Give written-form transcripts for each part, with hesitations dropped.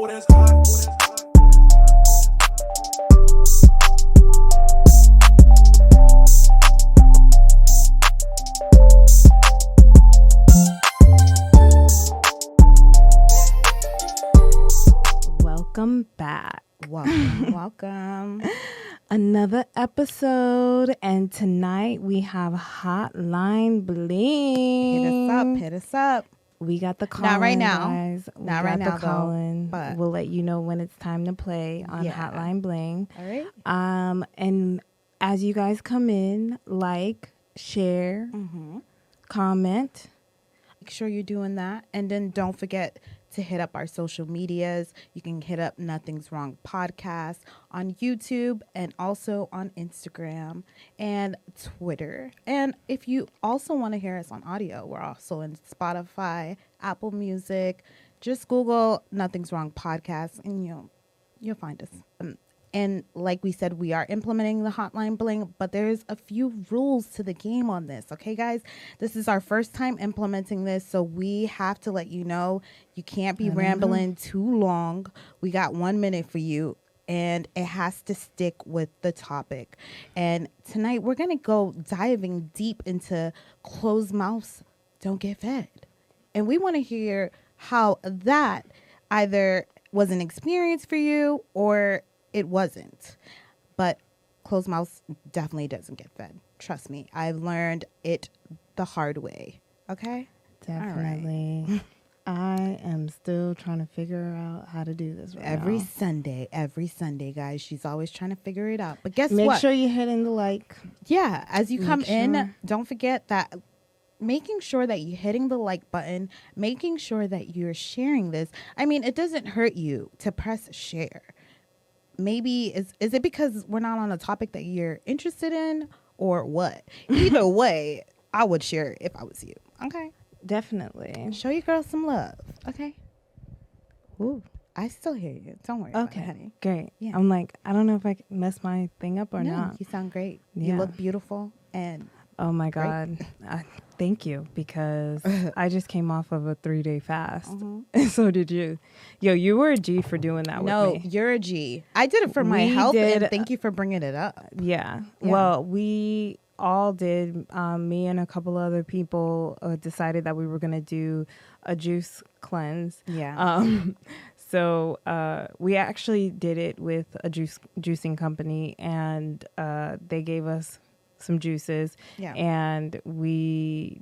Oh, that's hot. Welcome back. Welcome. Another episode, and tonight we have Hotline Bling. Hit us up. We got the call. Not right now. Guys. Not right now, though, but we'll let you know when it's time to play on Hotline Bling. All right. And as you guys come in, like, share, comment. Make sure you're doing that, and then don't forget to hit up our social medias. You can hit up Nothing's Wrong Podcast on YouTube and also on Instagram and Twitter. And if you also want to hear us on audio, we're also in Spotify, Apple Music. Just Google Nothing's Wrong Podcast and you'll find us. And like we said, we are implementing the Hotline Bling, but there's a few rules to the game on this. Okay, guys, this is our first time implementing this, so we have to let you know you can't be rambling too long. We got 1 minute for you, and it has to stick with the topic. And tonight we're going to go diving deep into closed mouths don't get fed. And we want to hear how that either was an experience for you or it wasn't. But closed mouths definitely doesn't get fed. Trust me. I've learned it the hard way. Okay? Definitely. Right. I am still trying to figure out how to do this right every now. Every Sunday, guys. She's always trying to figure it out. But guess what? Make sure you're hitting the like. Yeah. As you come in, don't forget that making sure that you're hitting the like button, making sure that you're sharing this. I mean, it doesn't hurt you to press share. Maybe is it because we're not on a topic that you're interested in or what? Either way, I would share it if I was you. Okay. Definitely. Show your girl some love. Okay. Ooh, I still hear you. Don't worry about it, honey. Great. Yeah. I'm like, I don't know if I mess my thing up or No, not. you sound great. Yeah. You look beautiful. And oh my God. Thank you, because I just came off of a 3-day fast. And so did you. Yo, you were a G for doing that with me. No, you're a G. I did it for my health, and thank you for bringing it up. Yeah. Well, we all did. Me and a couple other people decided that we were going to do a juice cleanse. Yeah. So we actually did it with a juicing company, and they gave us some juices, and we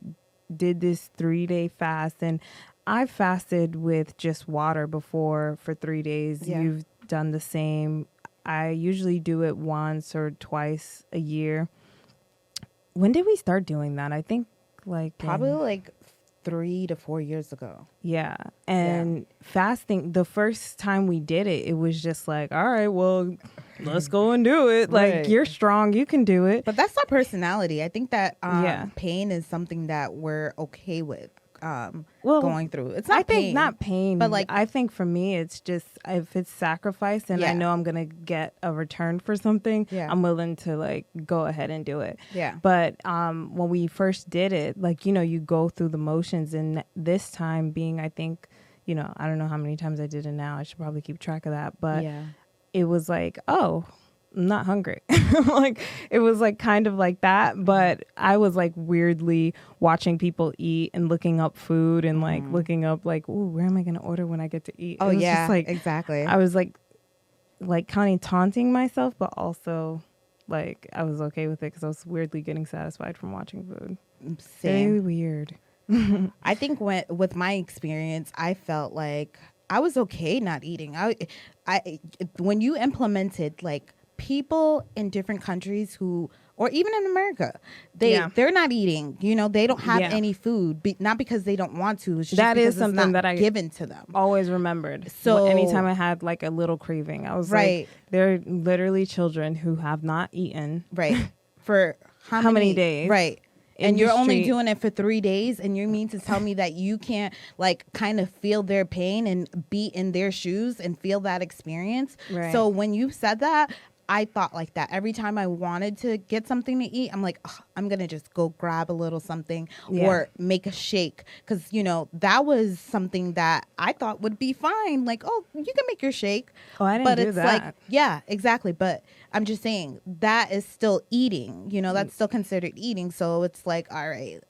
did this 3-day fast. And I fasted with just water before for 3 days. Yeah. You've done the same. I usually do it once or twice a year. When did we start doing that? I think probably 3 to 4 years ago. Yeah. And fasting, the first time we did it, it was just like, all right, well, let's go and do it. Right. Like, you're strong, you can do it. But that's our personality. I think that pain is something that we're okay with going through. It's not pain. Not pain, but I think for me, it's just if it's sacrifice and I know I'm going to get a return for something, I'm willing to go ahead and do it. Yeah. But when we first did it, you go through the motions, and this time being, I think, I don't know how many times I did it now. I should probably keep track of that. But it was like, oh, I'm not hungry. It was kind of like that, but I was weirdly watching people eat and looking up food and looking up ooh, where am I going to order when I get to eat? Oh, yeah, just, exactly. I was kind of taunting myself, but also I was okay with it because I was weirdly getting satisfied from watching food. Same. Very weird. I think with my experience, I felt like I was okay not eating. I when you implemented people in different countries who, or even in America, they're not eating. They don't have any food, not because they don't want to. It's just that because is something it's not that I given to them. Always remembered. So anytime I had a little craving, I was they're literally children who have not eaten. Right. For how many days? Right. And you're only doing it for 3 days, and you mean to tell me that you can't kind of feel their pain and be in their shoes and feel that experience? Right. So when you said that, I thought like that. Every time I wanted to get something to eat, I'm like, "Ugh, I'm going to just go grab a little something or make a shake." Because, you know, that was something that I thought would be fine. Like, oh, you can make your shake. Oh, I didn't do that. Like, yeah, exactly. But I'm just saying that is still eating. You know, that's still considered eating. So it's like, all right.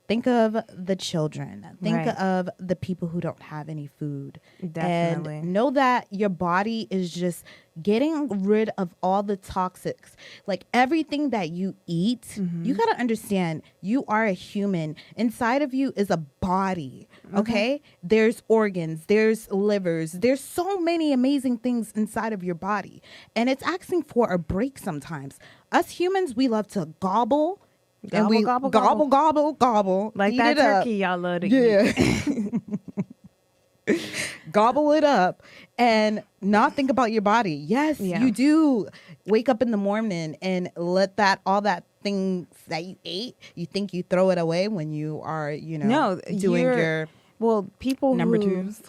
Think of the children. Think of the people who don't have any food. Definitely. And know that your body is just getting rid of all the toxics. Like everything that you eat, you got to understand you are a human. Inside of you is a body. Okay? There's organs, there's livers, there's so many amazing things inside of your body. And it's asking for a break sometimes. Us humans, we love to gobble. Gobble, and we gobble. Like that turkey y'all love to eat. Gobble it up and not think about your body. Yes, you do wake up in the morning and let all that things that you ate, you think you throw it away when you are, you know, doing your people number twos.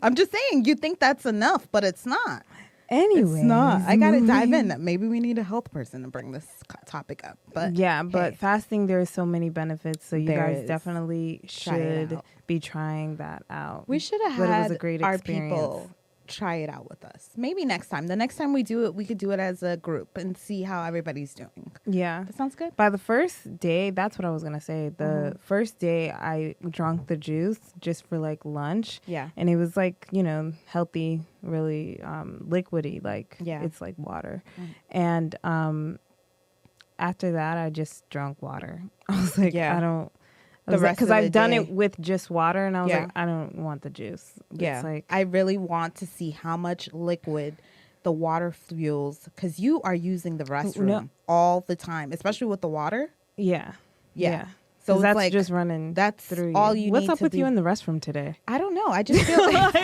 I'm just saying, you think that's enough, but it's not. Anyway, it's not. I gotta dive in. Maybe we need a health person to bring this topic up. But but fasting, there's so many benefits. So you guys definitely should be trying that out. We should have had it was a great experience. People try it out with us. Maybe next time. The next time we do it, we could do it as a group and see how everybody's doing. Yeah, that sounds good. By the first day, that's what I was gonna say. The first day, I drank the juice just for like lunch. Yeah, and it was like, you know, healthy, really liquidy, like it's like water. And after that, I just drank water. I was like, I don't. Because I've done it with just water, and I was like, I don't want the juice. Yeah, it's like, I really want to see how much liquid the water fuels, because you are using the restroom all the time, especially with the water. Yeah. So that's like, just running. That's through all you. you. What's up with you in the restroom today? I don't know. I just feel like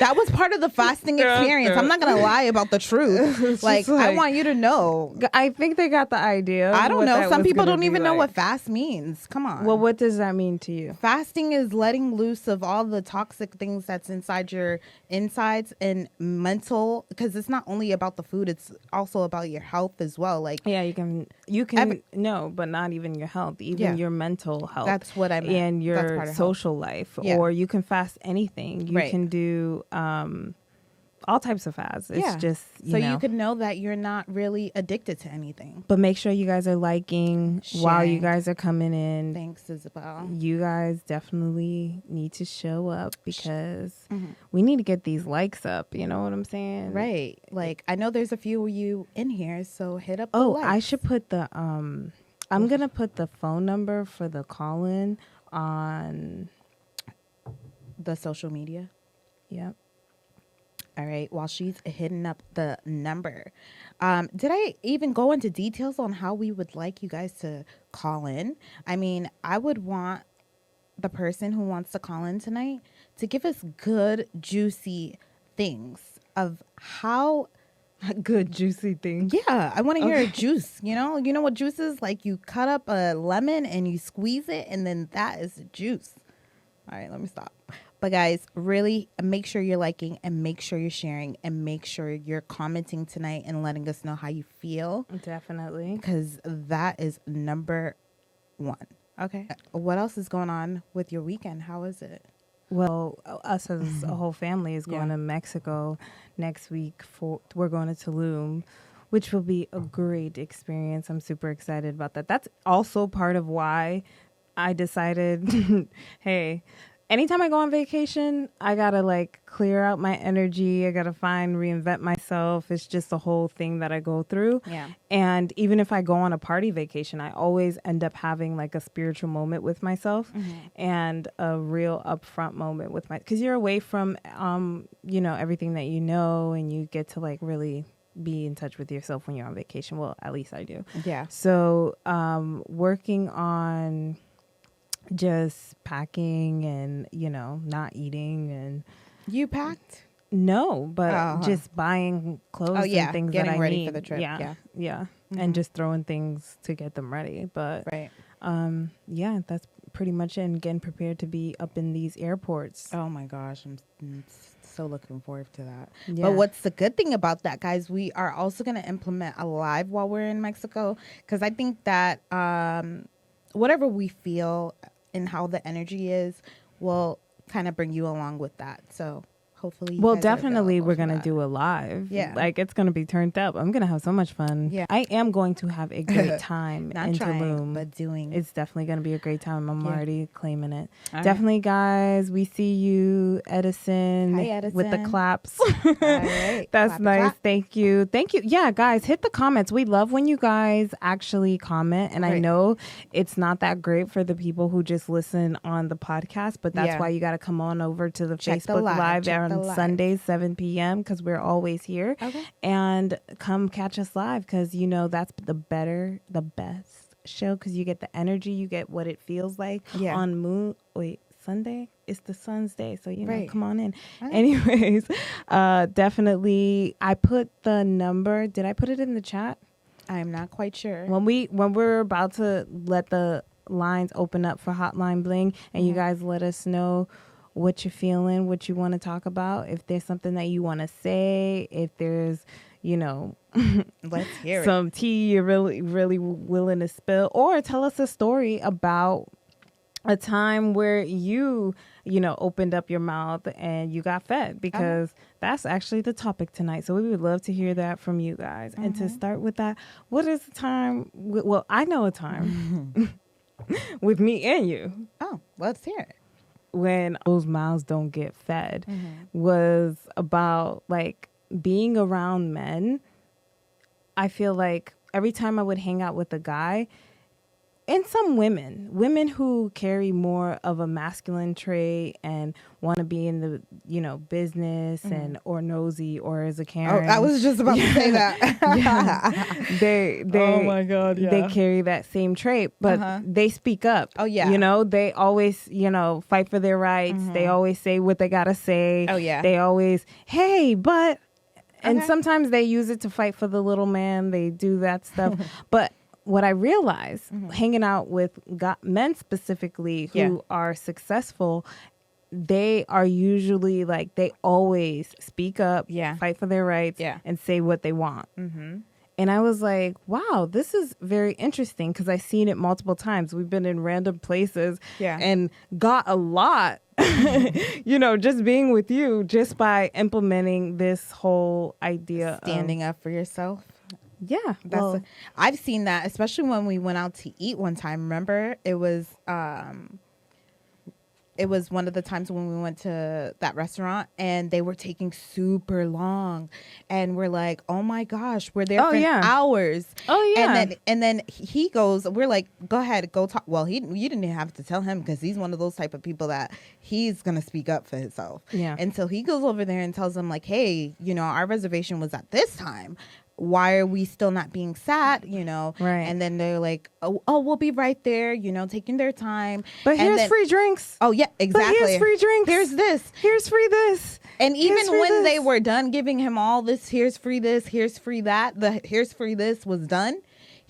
that was part of the fasting experience. I'm not gonna lie about the truth. Like, I want you to know. I think they got the idea. I don't know. Some people don't even know what fast means. Come on. Well, what does that mean to you? Fasting is letting loose of all the toxic things that's inside your insides and mental, because it's not only about the food, it's also about your health as well. Like, you can no, but not even your health, even your mental health. That's what I meant. And your social life. Or you can fast anything. You can do all types of fasts. It's just you could know that you're not really addicted to anything. But make sure you guys are liking while you guys are coming in. Thanks, Isabel. You guys definitely need to show up, because we need to get these likes up. You know what I'm saying? Right. Like, I know there's a few of you in here, so hit up. I should put the I'm gonna put the phone number for the call-in on the social media. Yep. All right. While she's hitting up the number, did I even go into details on how we would like you guys to call in? I mean, I would want the person who wants to call in tonight to give us good, juicy things of how good, juicy things. Yeah, I want to hear a juice. You know what juice is? Like, you cut up a lemon and you squeeze it, and then that is juice. All right, let me stop. But guys, really make sure you're liking, and make sure you're sharing, and make sure you're commenting tonight and letting us know how you feel. Definitely. Because that is number one. Okay. What else is going on with your weekend? How is it? Well, us as a whole family is going to Mexico next week. We're going to Tulum, which will be a great experience. I'm super excited about that. That's also part of why I decided, hey, anytime I go on vacation, I got to like clear out my energy. I got to reinvent myself. It's just the whole thing that I go through. Yeah. And even if I go on a party vacation, I always end up having like a spiritual moment with myself and a real upfront moment with because you're away from, everything that you know, and you get to like really be in touch with yourself when you're on vacation. Well, at least I do. Yeah. So working on just packing and, not eating. And you packed? No, but just buying clothes and things getting that I ready need for the trip. Yeah. And just throwing things to get them ready. But that's pretty much it. And getting prepared to be up in these airports. Oh my gosh, I'm so looking forward to that. Yeah. But what's the good thing about that, guys? We are also going to implement a live while we're in Mexico, because I think that whatever we feel and how the energy is will kind of bring you along with that. So hopefully you guys are definitely we're available gonna for do a live. Yeah. Like it's gonna be turned up. I'm gonna have so much fun. Yeah. I am going to have a great time Not in trying, Tulum. but doing. It's definitely gonna be a great time. I'm Yeah. already claiming it. All Definitely, guys. We see you, Edison. Hi, Edison. With the claps. All right. That's Clappy nice. clap. Thank you. Thank you. Yeah, guys, hit the comments. We love when you guys actually comment. And I Right. know it's not that great for the people who just listen on the podcast, but that's Yeah. why you got to come on over to the Check the Facebook live. Live Check the on live. Sundays, 7 p.m. because we're always here. Okay. And come catch us live because, you know, that's the best show because you get the energy, you get what it feels like Yeah. on Sunday? It's the sun's day, so you know, Right. come on in. Right. Anyways, definitely. I put the number. Did I put it in the chat? I'm not quite sure. When we're about to let the lines open up for Hotline Bling, and you guys let us know what you're feeling, what you want to talk about. If there's something that you want to say, if there's, you know, Let's hear it. some tea you're really, really willing to spill, or tell us a story about a time where you know, opened up your mouth and you got fed, because that's actually the topic tonight. So we would love to hear that from you guys. And to start with that, what is the time? Well, I know a time with me and you Oh, let's hear it. when those mouths don't get fed was about like being around men. I feel like every time I would hang out with a guy, and some women who carry more of a masculine trait and want to be in the, you know, business and or nosy or as a Karen. Oh, I was just about to say that. They Oh my God, yeah. they carry that same trait, but they speak up. Oh, yeah. You know, they always, you know, fight for their rights. They always say what they gotta say. Oh, yeah. They always, hey, but, and Okay. sometimes they use it to fight for the little man. They do that stuff. But what I realized hanging out with men specifically who are successful, they are usually like, they always speak up, fight for their rights, and say what they want. And I was like, wow, this is very interesting, because I've seen it multiple times. We've been in random places and got a lot, you know, just being with you, just by implementing this whole idea Standing up for yourself. Yeah. That's I've seen that, especially when we went out to eat one time. Remember, it was one of the times when we went to that restaurant and they were taking super long, and we're like, oh my gosh, we're there for hours. Oh yeah. And then he goes, we're like, go ahead, go talk. Well, you didn't have to tell him, because he's one of those type of people that he's gonna speak up for himself. Yeah. And so he goes over there and tells them like, hey, you know, our reservation was at this time. Why are we still not being sat, you know? Right. And then they're like, oh, we'll be right there, you know, taking their time. But And here's then- free drinks. Oh, yeah, exactly. But here's free drinks. Here's this. Here's free this. And Here's even free when this. they were done giving him all this, here's free this, here's free that, the here's free this was done,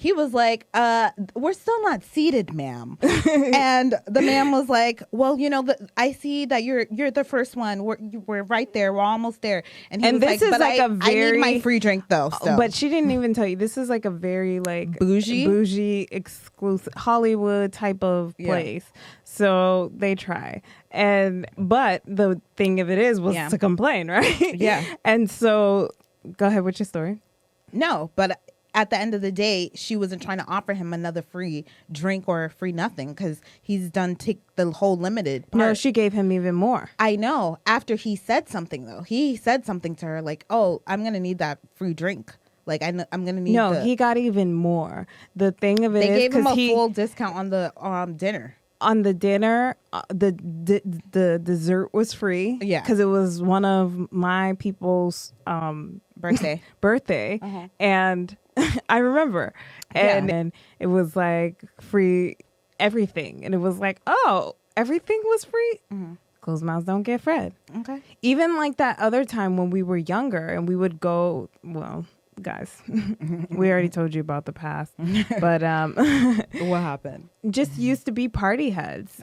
he was like, we're still not seated, ma'am. And the man was like, well, you know, I see that you're the first one. We're right there. We're almost there. And he was this like, is but like I very need my free drink though. Still. But she didn't even tell you. This is like a very like Bougie, exclusive Hollywood type of place. So they try. But the thing of it was to complain, right? Yeah. And so go ahead with your story. No, but at the end of the day, she wasn't trying to offer him another free drink or free nothing, because he's done take the whole limited part. No, she gave him even more. I know. After he said something, though, he said something to her like, oh, I'm going to need that free drink. Like, I'm going to need he got even more. The thing of it They is, gave him a full discount on the dinner. On the dinner, the dessert was free. Yeah. Because it was one of my people's birthday. And I remember. And it was like free everything. And it was like, oh, everything was free? Closed mouths don't get fed. Okay. Even like that other time when we were younger and we would go, well, guys, we already told you about the past. But what happened? Just used to be party heads.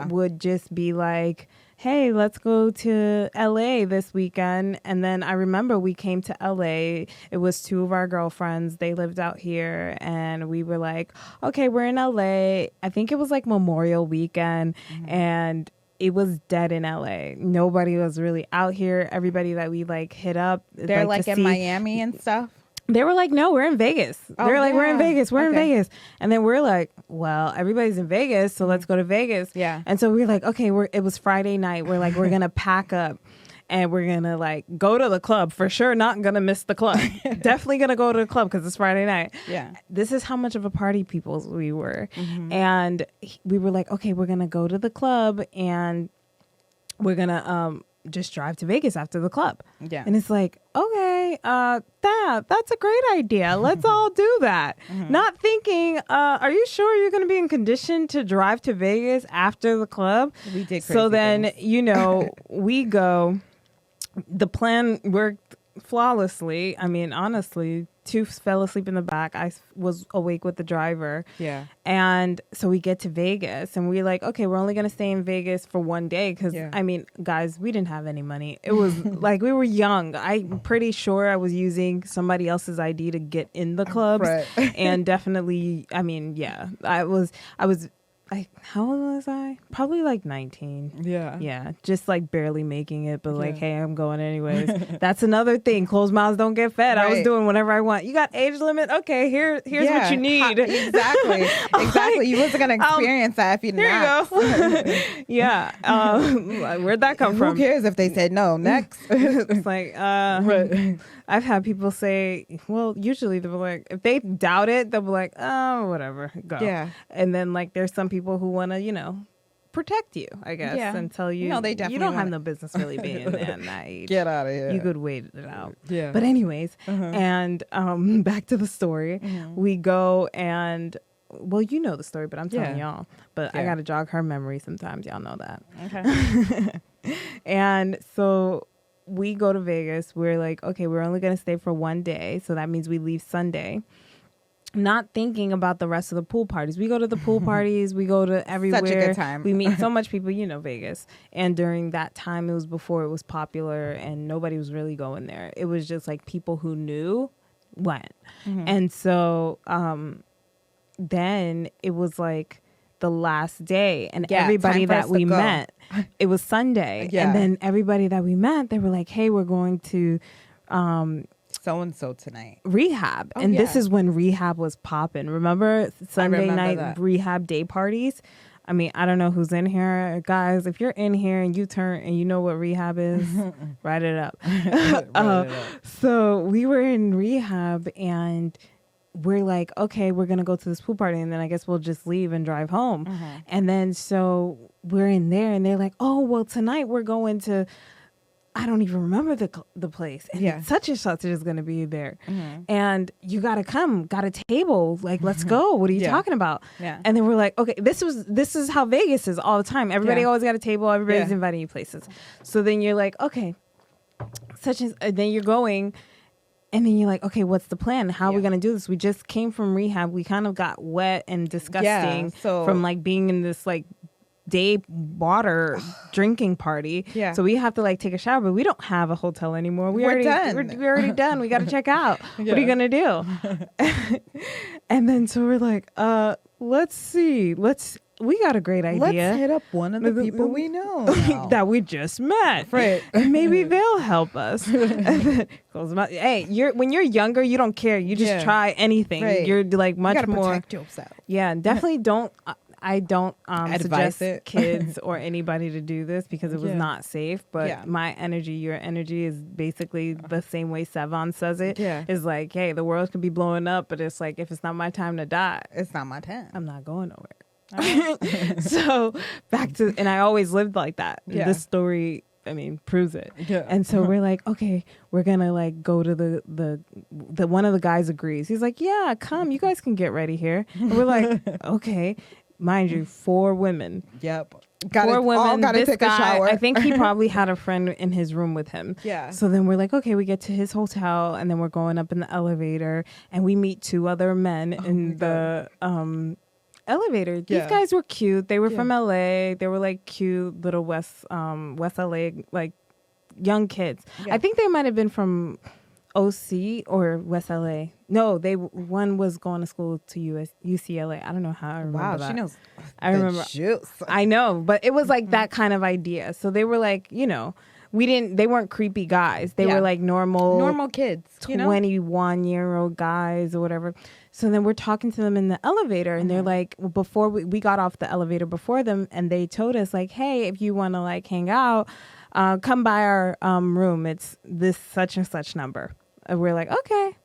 Would just be like, hey, let's go to LA this weekend. And then I remember we came to LA. It was two of our girlfriends. They lived out here. And we were like, okay, we're in LA. I think it was like Memorial Weekend. And it was dead in LA. Nobody was really out here. Everybody that we like hit up. They're like in Miami and stuff. They were like, no, we're in Vegas. They're like, we're in Vegas. We're in Vegas. And then we're like, well, everybody's in Vegas, so let's go to Vegas. Yeah. And so we were like, okay, it was Friday night. We're like, we're going to pack up and we're going to like go to the club. For sure, not going to miss the club. Definitely going to go to the club because it's Friday night. Yeah. This is how much of a party people we were. And we were like, okay, we're going to go to the club and we're going to just drive to Vegas after the club. Yeah. And it's like, okay, that's a great idea. Let's all do that. Not thinking, are you sure you're going to be in condition to drive to Vegas after the club? We did crazy So then, things. you know, we go. The plan worked flawlessly. I mean, honestly, two fell asleep in the back. I was awake with the driver. Yeah. And so we get to Vegas and we're like, okay, we're only going to stay in Vegas for one day. Cause I mean, guys, we didn't have any money. It was like, we were young. I'm pretty sure I was using somebody else's ID to get in the clubs. Right. And definitely, I mean, yeah, I was like, how old was I? Probably like 19. Yeah. Yeah. Just like barely making it, but like, hey, I'm going anyways. That's another thing. Closed mouths don't get fed. Right. I was doing whatever I want. You got age limit? Okay, here's what you need. Exactly. Exactly. You wasn't going to experience that if you didn't ask. Here you go. Yeah. Where'd that come from? Who cares if they said no? Next. It's like, I've had people say, well, usually they're like, if they doubt it, they'll be like, oh, whatever, go. Yeah. And then like, there's some people who want to, you know, protect you, I guess, and tell you, no, they definitely you don't have no business really being there in that age. Get out of here. You could wait it out. Yeah. But anyways, and back to the story. We go and, well, you know the story, but I'm telling y'all. But I got to jog her memory sometimes. Y'all know that. Okay. And so we go to Vegas. We're like, okay, we're only going to stay for one day. So that means we leave Sunday. Not thinking about the rest of the pool parties. We go to the pool parties. We go to everywhere. Such a good time. We meet so much people, you know, Vegas. And during that time, it was before it was popular and nobody was really going there. It was just like people who knew went. And so then it was like the last day and everybody that we met, it was Sunday. And then everybody that we met, they were like, hey, we're going to so-and-so tonight. Rehab. And this is when Rehab was popping. Remember Sunday night Rehab day parties? I mean, I don't know who's in here. Guys, if you're in here and you turn and you know what Rehab is, write it up. So we were in Rehab and we're like, okay, we're going to go to this pool party and then I guess we'll just leave and drive home. And then so we're in there and they're like, oh, well, tonight we're going to, I don't even remember the place. And such and such is going to be there. And you got to come, got a table. Like, let's go. What are you talking about? And then we're like, okay, this is how Vegas is all the time. Everybody always got a table. Everybody's inviting you places. So then you're like, okay, then you're going. And then you're like, okay, what's the plan? How are we going to do this? We just came from rehab. We kind of got wet and disgusting from like being in this like day water drinking party. So we have to like take a shower, but we don't have a hotel anymore. We're already done. We got to check out. What are you going to do? And then so we're like, let's see. We got a great idea. Let's hit up one of the people we know that we just met. Right. And maybe they'll help us. Hey, when you're younger, you don't care. You just try anything. Right. You're like much you gotta more. Protect yourself. Yeah, definitely don't. I don't suggest it. kids or anybody to do this because it was not safe. But my energy, your energy is basically the same way Sevon says it. Is like, hey, the world could be blowing up, but it's like, if it's not my time to die, it's not my time. I'm not going nowhere. So back to, and I always lived like that. This story, I mean, proves it. And so we're like, okay, we're gonna like go to the one of the guys agrees. He's like, yeah, come, you guys can get ready here. And we're like, okay, mind you, 4 women. Four women. All gotta this take guy, a shower. I think he probably had a friend in his room with him. So then we're like, okay, we get to his hotel, and then we're going up in the elevator, and we meet 2 other men in the elevator. These guys were cute. They were from LA. They were like cute little West LA, like young kids. I think they might have been from OC or West LA. No, one was going to school to UCLA. I don't know how I remember that. She knows. I remember. Juice. I know, but it was like that kind of idea. So they were like, they weren't creepy guys. They were like normal kids, 21-year-old guys or whatever. So then we're talking to them in the elevator, and they're like, before we got off the elevator before them, and they told us like, hey, if you want to like hang out, come by our room. It's this such and such number. And we're like, okay.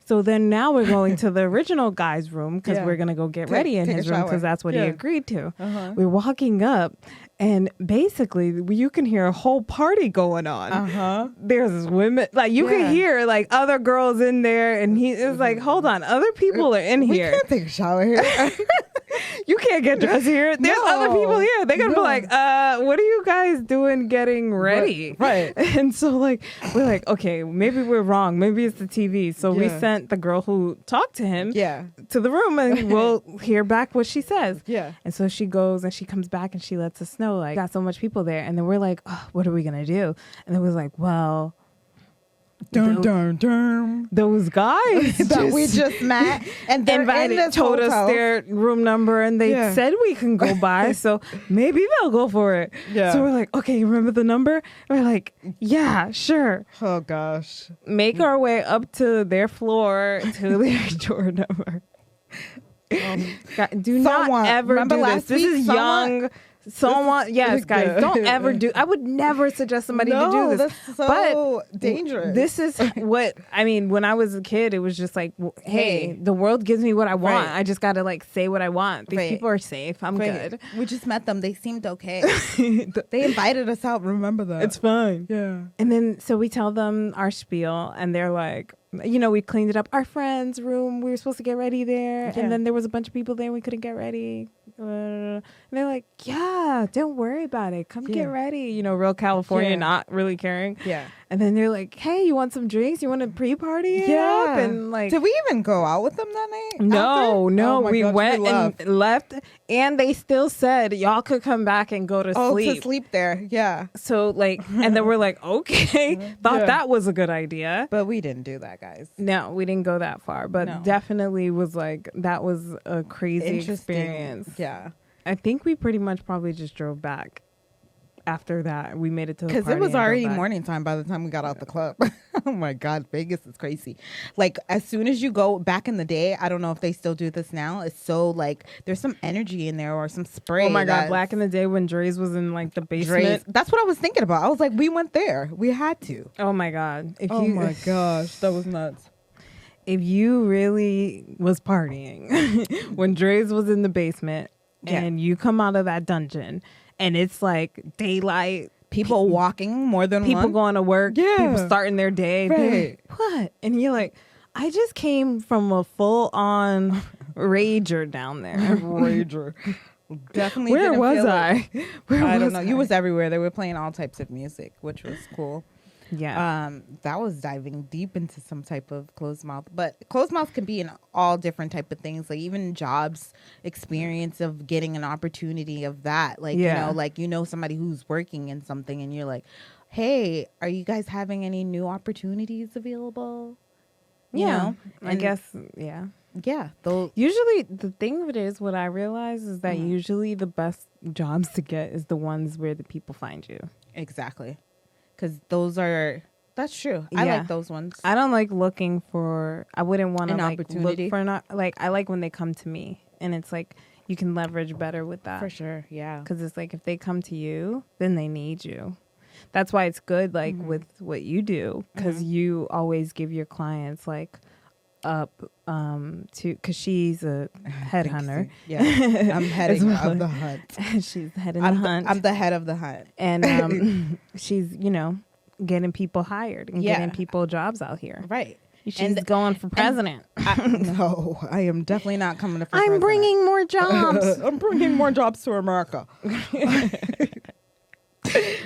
So then now we're going to the original guy's room because we're going to go get ready in his room because that's what he agreed to. We're walking up, and basically you can hear a whole party going on. There's women, like you can hear like other girls in there, and he is like, hold on, other people are in here. We can't take a shower here. You can't get dressed here. There's other people here. They're going to be like, what are you guys doing getting ready? Right. And so like, we're like, okay, maybe we're wrong. Maybe it's the TV. So we sent the girl who talked to him to the room, and we'll hear back what she says. Yeah. And so she goes and she comes back and she lets us know, like, got so much people there. And then we're like, oh, what are we going to do? And then we're like, well, those guys that we just met and they're invited, told us their room number, and they said we can go by, so maybe they'll go for it. So we're like, okay, remember the number? And we're like, yeah, sure. Oh gosh. Make our way up to their floor to their door number. Do not ever do this. This is young. Yes, guys, don't ever do. I would never suggest somebody to do this. That's so dangerous. This is what I mean. When I was a kid, it was just like, hey, the world gives me what I want. I just got to like say what I want. These people are safe. I'm good. We just met them. They seemed okay. They invited us out. Remember that? It's fine. Yeah. And then so we tell them our spiel, and they're like, we cleaned it up. Our friend's room, we were supposed to get ready there. And then there was a bunch of people there. We couldn't get ready. And they're like, yeah, don't worry about it. Come get ready. Real California, not really caring. Yeah. And then they're like, hey, you want some drinks? You want to pre-party? Yeah. And like, did we even go out with them that night? No. We God, went and left. And they still said, y'all could come back and go to sleep. To sleep there. Yeah. So like, and then we're like, okay, thought that was a good idea. But we didn't do that, guys. No, we didn't go that far, but definitely was like, that was a crazy experience. Yeah. I think we pretty much probably just drove back after that. We made it to the party. Because it was already morning time by the time we got out the club. Oh my God, Vegas is crazy. Like, as soon as you go back in the day, I don't know if they still do this now. It's so like, there's some energy in there or some spray. Oh my God, back in the day when Dre's was in like the basement. That's what I was thinking about. I was like, we went there. We had to. Oh my God. My gosh, that was nuts. If you really was partying when Dre's was in the basement and you come out of that dungeon and it's like daylight, people walking more than people one. Going to work, people starting their day. Like, what? And you're like, I just came from a full-on rager down there. Rager. Definitely. Where was I? I don't know. You was everywhere. They were playing all types of music, which was cool. Yeah. That was diving deep into some type of closed mouth, but closed mouth can be in all different type of things, like even jobs experience of getting an opportunity of that. Like, somebody who's working in something and you're like, hey, are you guys having any new opportunities available? You know? I guess. Yeah. Yeah. Usually the thing of it is, what I realize is that usually the best jobs to get is the ones where the people find you. Exactly. Because that's true. I like those ones. I don't like looking for, I wouldn't want to like opportunity. Look for, I like when they come to me, and it's like, you can leverage better with that. For sure, yeah. Because it's like, if they come to you, then they need you. That's why it's good, like with what you do, because you always give your clients like up to, because she's a headhunter. Yeah, I'm heading of the hunt. She's heading the hunt. I'm the head of the hunt, and she's getting people hired and getting people jobs out here. Right. She's going for president. No, I am definitely not coming for president. I'm bringing more jobs. I'm bringing more jobs to America.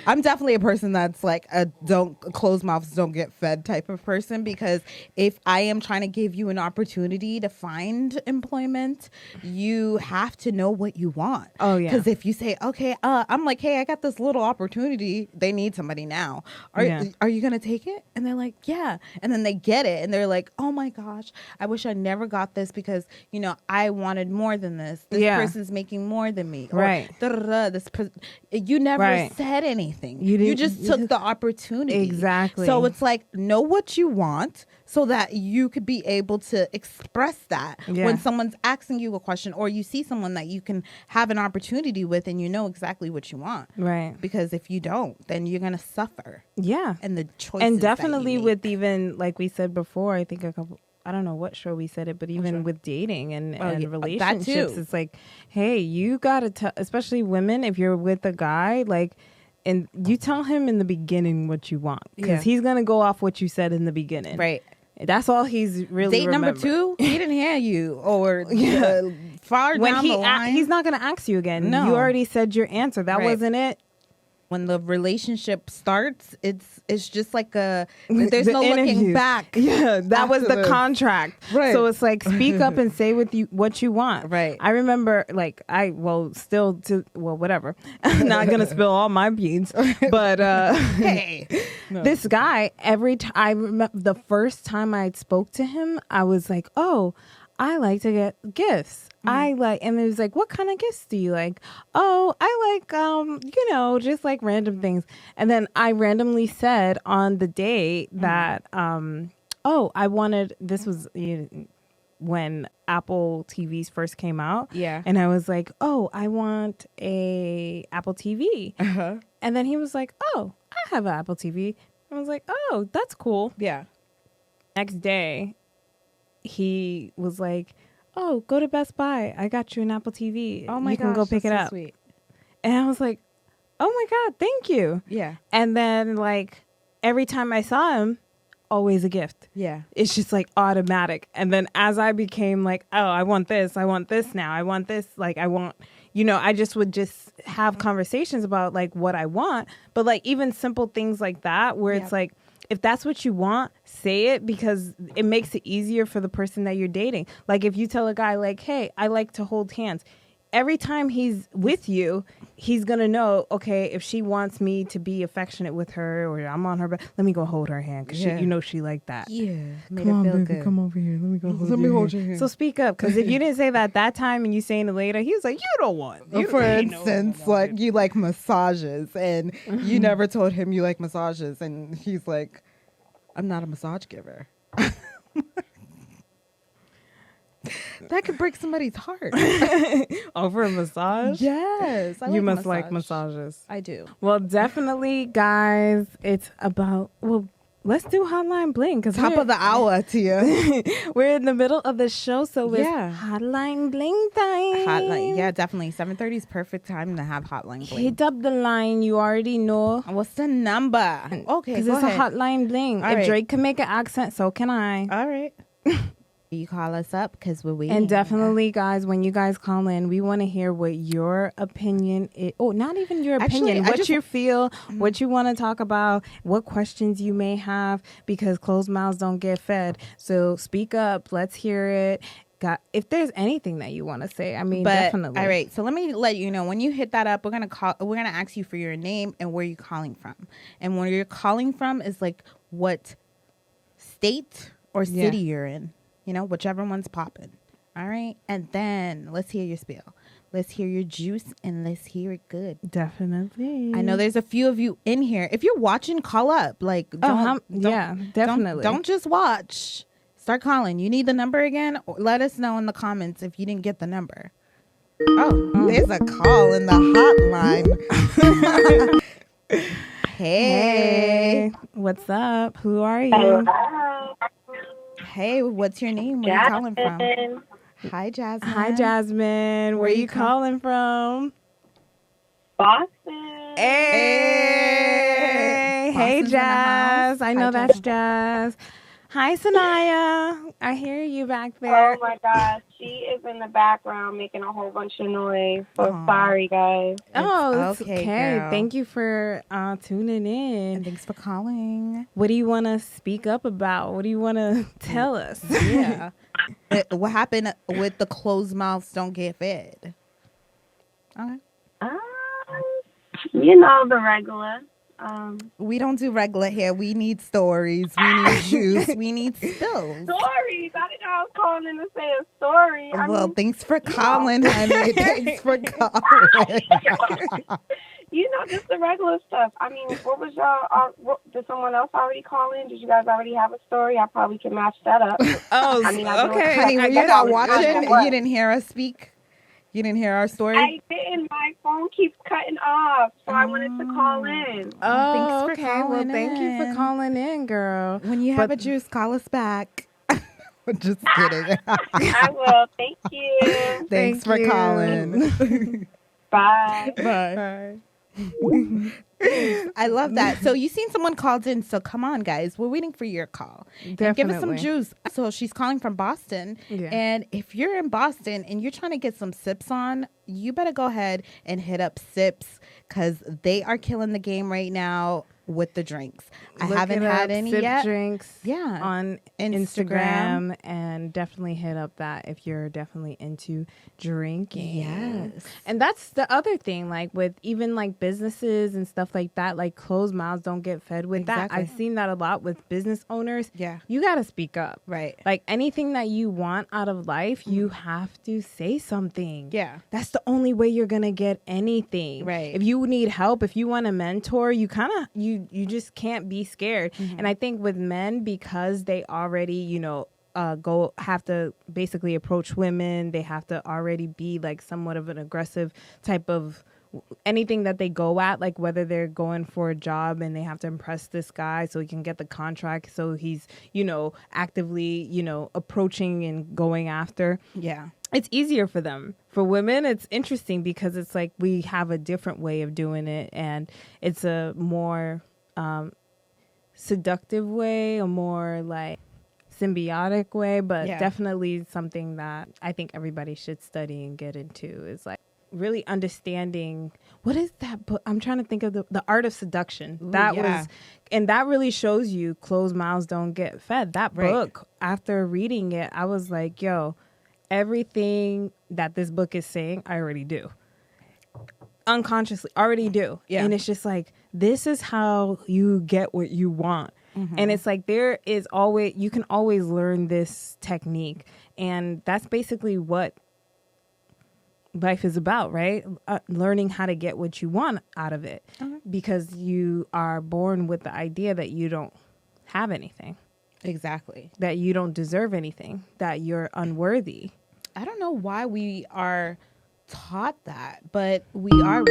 I'm definitely a person that's like a don't close mouths don't get fed type of person, because if I am trying to give you an opportunity to find employment, you have to know what you want. Oh yeah. Because if you say, okay, I'm like, hey, I got this little opportunity. They need somebody now. Are you gonna take it? And they're like, yeah. And then they get it, and they're like, oh my gosh, I wish I never got this because I wanted more than this. This person's making more than me. Right. Or, you never said anything. You just took the opportunity. Exactly. So it's like, know what you want so that you could be able to express that when someone's asking you a question, or you see someone that you can have an opportunity with and you know exactly what you want. Right. Because if you don't, then you're going to suffer. Yeah. And the choices and definitely that you with even like we said before, I think I don't know what show we said it, but even with dating and relationships, it's like, hey, you gotta tell, especially women, if you're with a guy, like, and you tell him in the beginning what you want, because he's gonna go off what you said in the beginning. Right. That's all he's really Date number 2, he didn't hear you, or far when down the line. He's not gonna ask you again. No. You already said your answer. That wasn't it. When the relationship starts, it's just like there's no looking back. Yeah, that was the contract. Right. So it's like, speak up and say what you want. Right. I remember, like, whatever. I'm not gonna spill all my beans, but hey, this guy, I remember the first time I spoke to him, I was like, oh, I like to get gifts. And it was like, what kind of gifts do you like? Oh, I like, just like random things. And then I randomly said on the day that, I wanted, this was when Apple TVs first came out. Yeah. And I was like, oh, I want a Apple TV. Uh-huh. And then he was like, oh, I have an Apple TV. I was like, oh, that's cool. Yeah. Next day, he was like, oh, go to Best Buy. I got you an Apple TV. Oh my you can go pick it up. Sweet. And I was like, oh my God, thank you. Yeah. And then like every time I saw him, always a gift. Yeah. It's just like automatic. And then as I became like, oh, I want this now. I want this. Like I want, I just would just have conversations about like what I want. But like even simple things like that where it's like, if that's what you want, say it, because it makes it easier for the person that you're dating. Like if you tell a guy like, hey, I like to hold hands. Every time he's with you, he's going to know, okay, if she wants me to be affectionate with her or I'm on her back, let me go hold her hand because she like that. Yeah. Come on, baby, good. Come over here. Let me go hold your hand. So speak up, because if you didn't say that time and you saying it later, he was like, you don't want. For instance, like you like massages and you never told him you like massages and he's like, I'm not a massage giver. That could break somebody's heart. Over a massage? Yes. You must like massages. I do. Well, definitely, guys, it's about, let's do Hotline Bling. Top of the hour, Tia. We're in the middle of the show, so it's Hotline Bling time. Hotline. Yeah, definitely. 7:30 is perfect time to have Hotline Bling. Hit up the line. You already know. What's the number? Okay, because it's a Hotline Bling. If Drake can make an accent, so can I. All right. You call us up because we're waiting. And definitely, guys, when you guys call in, we want to hear what your opinion is. Oh, not even your opinion. What you feel, what you want to talk about, what questions you may have, because closed mouths don't get fed. So speak up. Let's hear it. If there's anything that you want to say, I mean, definitely. All right. So let me let you know, when you hit that up, we're going to ask you for your name and where you're calling from. And where you're calling from is like what state or city you're in. Whichever one's popping. All right. And then let's hear your spiel. Let's hear your juice and let's hear it good. Definitely. I know there's a few of you in here. If you're watching, call up. Like, definitely. Don't just watch. Start calling. You need the number again? Or let us know in the comments if you didn't get the number. Oh, there's a call in the hotline. Hey. What's up? Who are you? Hello. Hey, what's your name? Where are you calling from? Hi, Jasmine. Hi, Jasmine. Where are you calling from? Boston. Hey, Jazz. I know that's Jazz. Hi, Sanaya. I hear you back there. Oh my gosh, she is in the background making a whole bunch of noise. So sorry, guys. It's okay, okay. girl. Thank you for tuning in. And thanks for calling. What do you want to speak up about? What do you want to tell us? Yeah. What happened with the closed mouths don't get fed? Okay. The regular. We don't do regular here. We need stories. We need juice. We need spills. Stories. I didn't know I was calling in to say a story. Thanks for calling, honey. Thanks for calling. Just the regular stuff. What was y'all? Did someone else already call in? Did you guys already have a story? I probably can match that up. Okay. Honey, were you not watching? You didn't hear us speak? You didn't hear our story? I didn't. My phone keeps cutting off, so I wanted to call in. Oh, thanks for calling in. Thank you for calling in, girl. When you have a juice, call us back. Just kidding. I will. Thank you. Thanks for calling. Bye. Bye. I love that. So you seen someone called in. So come on, guys. We're waiting for your call. Definitely. And give us some juice. So she's calling from Boston. Yeah. And if you're in Boston and you're trying to get some sips on, you better go ahead and hit up Sips because they are killing the game right now with the drinks. I haven't had any Sip yet. Drinks on Instagram. And definitely hit up that if you're definitely into drinking. Yes. And that's the other thing, like with even like businesses and stuff like that, like closed mouths don't get fed with that. I've seen that a lot with business owners. Yeah. You got to speak up. Right. Like anything that you want out of life, you have to say something. Yeah. That's the only way you're going to get anything. Right. If you need help, if you want a mentor, you kind of, you just can't be scared. And I think with men, because they already, have to basically approach women, they have to already be like somewhat of an aggressive type of anything that they go at, like whether they're going for a job and they have to impress this guy so he can get the contract, so he's actively approaching and going after. Yeah. It's easier for them. For women, it's interesting because it's like we have a different way of doing it, and it's a more seductive way, a more like symbiotic way, but definitely something that I think everybody should study and get into is like really understanding what is that book. I'm trying to think of the Art of Seduction. And that really shows you closed mouths don't get fed. That book, after reading it, I was like, yo, everything that this book is saying, I already do. Unconsciously, already do. Yeah. And it's just like, this is how you get what you want. And it's like, you can always learn this technique. And that's basically what life is about, right? Learning how to get what you want out of it. Because you are born with the idea that you don't have anything. Exactly. That you don't deserve anything, that you're unworthy. I don't know why we are taught that, but we are.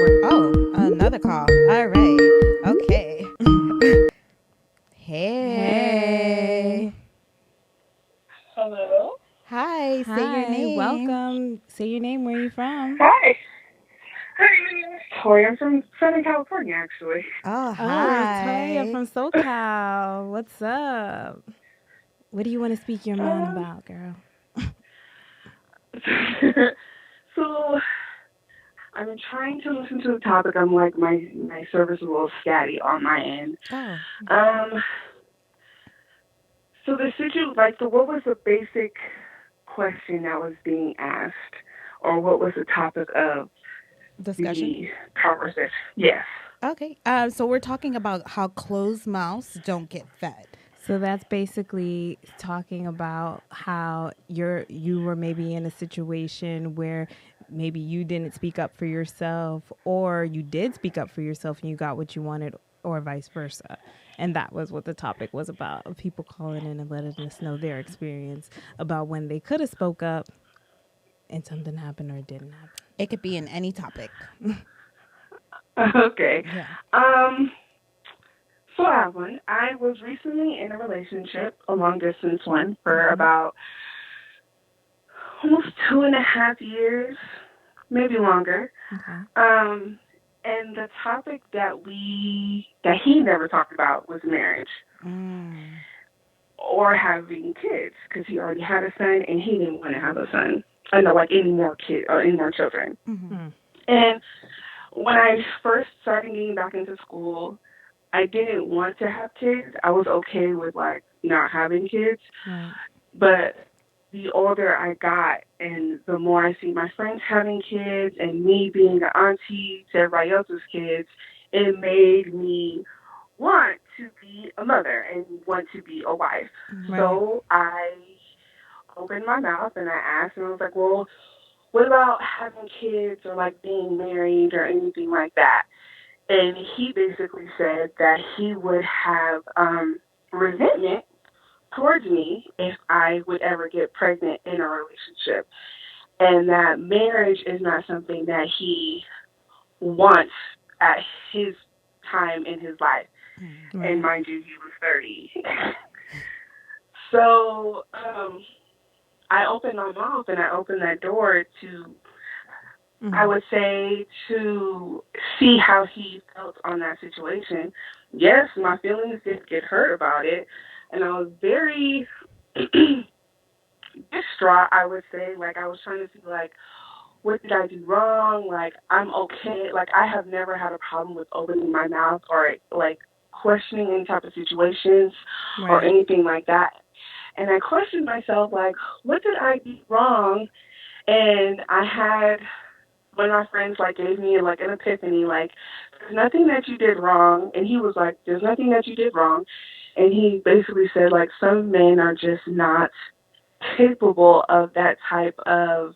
Another call. All right. Okay. Hey. Hello. Hi. Say your name. Welcome. Say your name. Where are you from? Hi. Hi, my name is Toya. I'm from Southern California, actually. Oh, hi. Toya from SoCal. What's up? What do you want to speak your mind about, girl? So, I'm trying to listen to the topic. I'm like, my service is a little scatty on my end. So what was the basic question that was being asked, or what was the topic of discussion? The conversation? Yes. Okay. So we're talking about how closed mouths don't get fed. So that's basically talking about how you were maybe in a situation where maybe you didn't speak up for yourself, or you did speak up for yourself and you got what you wanted, or vice versa. And that was what the topic was about, of people calling in and letting us know their experience about when they could have spoke up and something happened or it didn't happen. It could be in any topic. Okay. Yeah. So I have one. I was recently in a relationship, a long distance one, for about almost 2.5 years, maybe longer. Okay. And the topic that he never talked about was marriage. or having kids, because he already had a son and he didn't want to have a son. I know, like any more kids or any more children. Mm-hmm. And when I first started getting back into school, I didn't want to have kids. I was okay with like not having kids. Right. But the older I got and the more I see my friends having kids and me being an auntie to everybody else's kids, it made me want to be a mother and want to be a wife. Right. So I opened my mouth and I asked, and I was like, well, what about having kids or like being married or anything like that? And he basically said that he would have resentment towards me if I would ever get pregnant in a relationship, and that marriage is not something that he wants at his time in his life. Right. And mind you, he was 30. So I opened my mouth and I opened that door to, I would say, to see how he felt on that situation. Yes, my feelings did get hurt about it, and I was very distraught, I would say. Like, I was trying to see, like, what did I do wrong? Like, I'm okay. Like, I have never had a problem with opening my mouth or, like, questioning any type of situations or anything like that. And I questioned myself, like, what did I do wrong? And I had one of my friends, like, gave me, like, an epiphany, like, there's nothing that you did wrong. And he was like, there's nothing that you did wrong. And he basically said, like, some men are just not capable of that type of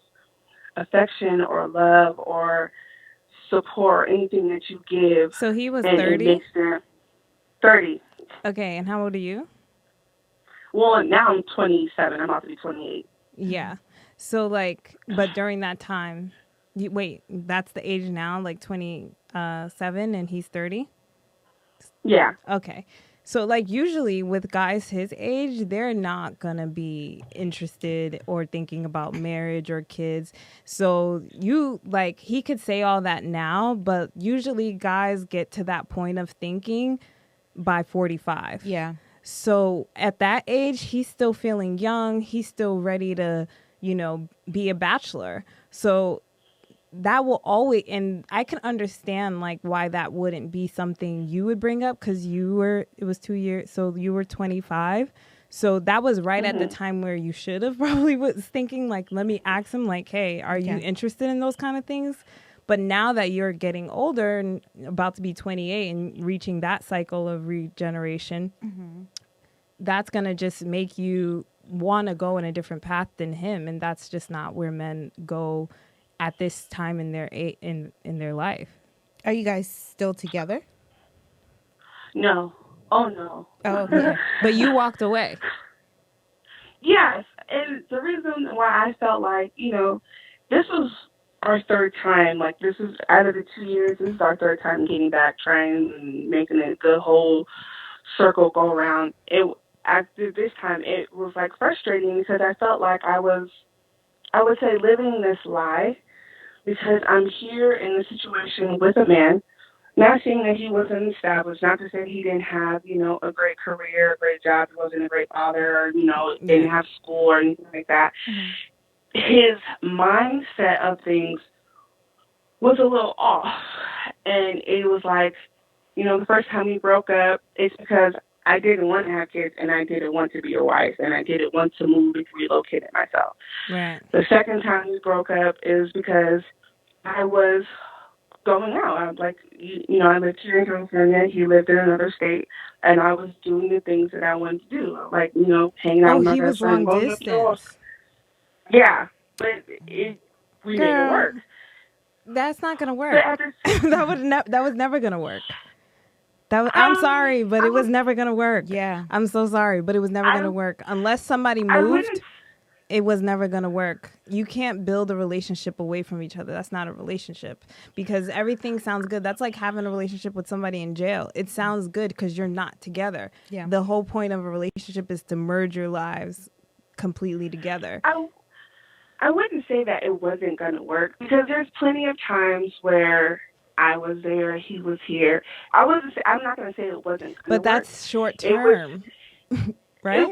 affection or love or support or anything that you give. So he was and 30? It makes them 30. Okay, and how old are you? Well, now I'm 27. I'm about to be 28. Yeah. So, like, but during that time, wait, that's the age now, like 27, and he's 30? Yeah. Okay. So, like, usually with guys his age, they're not going to be interested or thinking about marriage or kids. So, he could say all that now, but usually guys get to that point of thinking by 45. Yeah. So, at that age, he's still feeling young. He's still ready to, be a bachelor. So, that will always, and I can understand like why that wouldn't be something you would bring up, because it was 2 years, so you were 25, so that was right at the time where you should have probably was thinking like, let me ask him like, hey, are you interested in those kind of things? But now that you're getting older and about to be 28 and reaching that cycle of regeneration, that's gonna just make you want to go in a different path than him, and that's just not where men go at this time in their in their life. Are you guys still together? No. Oh, no. Oh, okay. But you walked away. Yes. And the reason why I felt like, this was our third time. Like, this is out of the 2 years, this is our third time getting back, trying and making it the whole circle go around. After this time, it was like frustrating because I felt like I would say, living this lie, because I'm here in the situation with a man, not saying that he wasn't established, not to say he didn't have, a great career, a great job, he wasn't a great father, or, didn't have school or anything like that. His mindset of things was a little off. And it was like, the first time we broke up, it's because I didn't want to have kids and I didn't want to be a wife and I didn't want to move and relocate it myself. Right. The second time we broke up is because I was going out. I lived here in California. He lived in another state, and I was doing the things that I wanted to do, like hanging out with my best friend. He was long distance. Yeah, but we made it work. That's not gonna work. That was never gonna work. I'm sorry, but it was never gonna work. Yeah, I'm so sorry, but it was never gonna work unless somebody moved. It was never going to work. You can't build a relationship away from each other. That's not a relationship, because everything sounds good. That's like having a relationship with somebody in jail. It sounds good because you're not together. Yeah. The whole point of a relationship is to merge your lives completely together. I wouldn't say that it wasn't going to work, because there's plenty of times where I was there, he was here. I'm not going to say it wasn't going to work. But that's short term. right?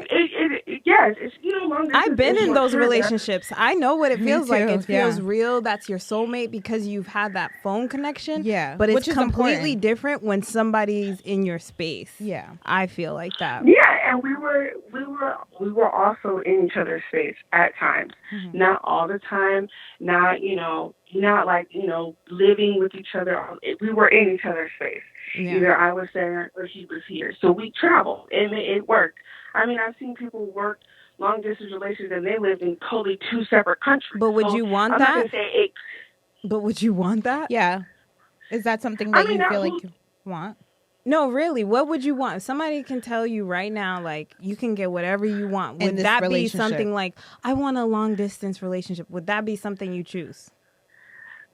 Yes, it's, long distance. I've been in those Canada. relationships. I know what it feels like. It feels yeah. real. That's your soulmate because you've had that phone connection. Yeah, but it's which is completely important. different when somebody's in your space. Yeah, I feel like that. Yeah, and we were also in each other's space at times. Mm-hmm. Not all the time. Not not like living with each other. We were in each other's space. Yeah. Either I was there or he was here. So we traveled, and it worked. I mean, I've seen people work long distance relations, and they lived in totally two separate countries. But would So you want I'm that? not gonna say it. But would you want that? Yeah. Is that something that you feel like you want? No, really. What would you want? If somebody can tell you right now, like, you can get whatever you want. Would that be something like, I want a long distance relationship? Would that be something you choose?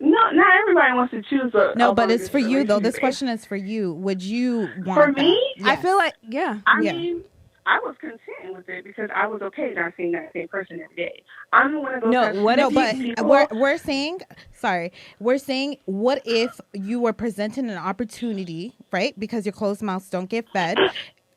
No, not everybody wants to choose No, but it's for you, though. This question is for you. Would you want for me? Yes. I feel like, yeah. I mean, I was content with it because I was okay not seeing that same person every day. I'm one of those people. We're saying, what if you were presented an opportunity, right? Because your closed mouths don't get fed,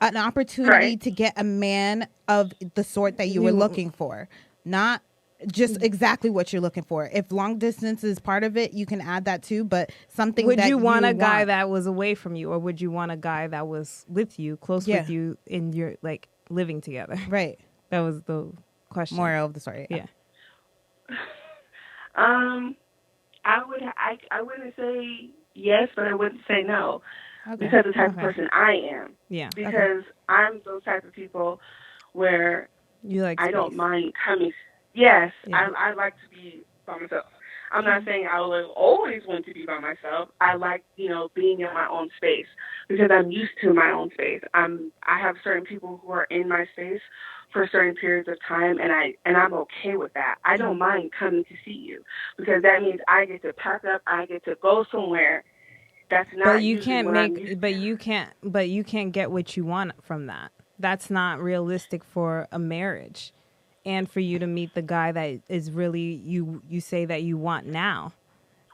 an opportunity to get a man of the sort that you were looking for, not just exactly what you're looking for. If long distance is part of it, you can add that too, but something would you want a guy that was away from you, or would you want a guy that was with you, close with you in your, like, living together? Right. That was the question. Moral of the story. Yeah. I wouldn't say yes, but I wouldn't say no. Because of the type of person I am. Yeah. Because I'm those type of people where you like space. I don't mind coming. Yes, I like to be by myself. I'm not saying I will always want to be by myself. I like, being in my own space because I'm used to my own space. I have certain people who are in my space for certain periods of time, and I'm okay with that. I don't mind coming to see you because that means I get to pack up, I get to go somewhere. That's not. But you can't But you can't get what you want from that. That's not realistic for a marriage. And for you to meet the guy that is really you say that you want now.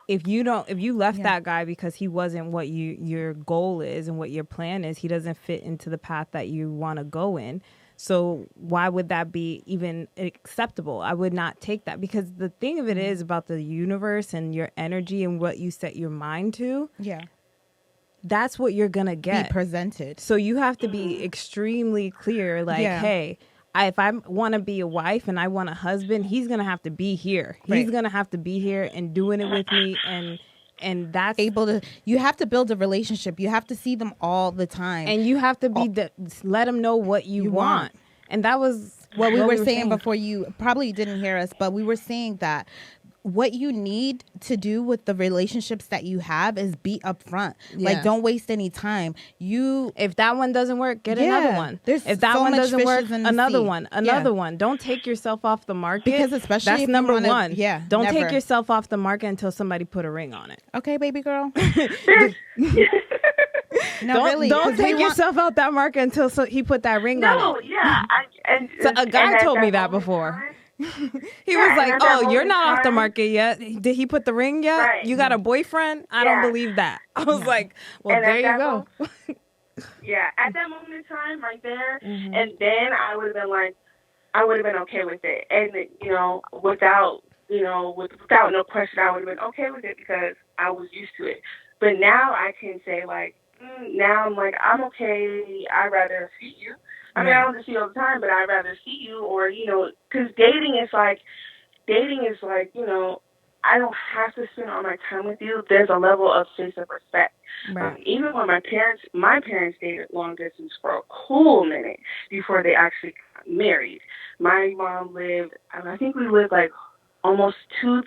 If you left that guy because he wasn't what your goal is and what your plan is, he doesn't fit into the path that you want to go in. So why would that be even acceptable? I would not take that, because the thing of it is about the universe and your energy and what you set your mind to. Yeah. That's what you're going to get. Be presented. So you have to be extremely clear, like, hey, if I want to be a wife and I want a husband, he's going to have to be here. He's going to have to be here and doing it with me. And that's able to, you have to build a relationship. You have to see them all the time. And you have to let them know what you want. And that was what we were saying before. You probably didn't hear us, but we were saying that what you need to do with the relationships that you have is be upfront. Yeah. Like, don't waste any time. If that one doesn't work, get another one. If that one doesn't work, another one. Don't take yourself off the market. Because especially that's number one. Yeah. Don't take yourself off the market until somebody put a ring on it. Okay, baby girl. Don't take yourself out that market until he put that ring on it. No, yeah. So a guy told me that before. He was like, "Oh, you're not off the market yet. Did he put the ring yet? Right. You got a boyfriend? I don't believe that." I was like, "Well, there you go." At that moment in time, right there, and then I would have been okay with it, and without no question, I would have been okay with it because I was used to it. But now I can say, like, now I'm like, I'm okay. I'd rather see you. I mean, I don't see you all the time, but I'd rather see you, or, because dating is like, I don't have to spend all my time with you. There's a level of sense of respect. Right. Even when my parents dated long distance for a cool minute before they actually got married. My mom lived, I think we lived like almost 3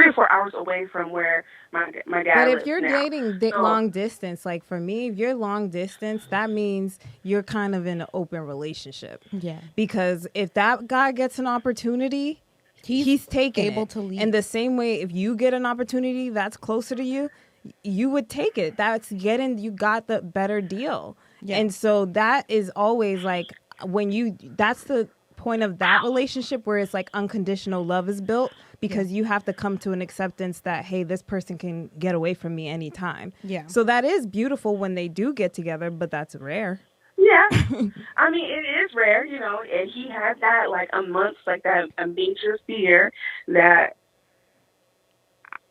or 4 hours away from where my dad lives. But if you're dating long distance, like for me, if you're long distance, that means you're kind of in an open relationship. Yeah. Because if that guy gets an opportunity, he's taking able to leave. In the same way, if you get an opportunity that's closer to you, you would take it. You got the better deal. Yeah. And so that is always like that's the point of that relationship where it's like unconditional love is built, because you have to come to an acceptance that, hey, this person can get away from me anytime. Yeah. So that is beautiful when they do get together, but that's rare. Yeah, Yeah. I mean, it is rare, and he had that, like, amongst, like, that a major fear that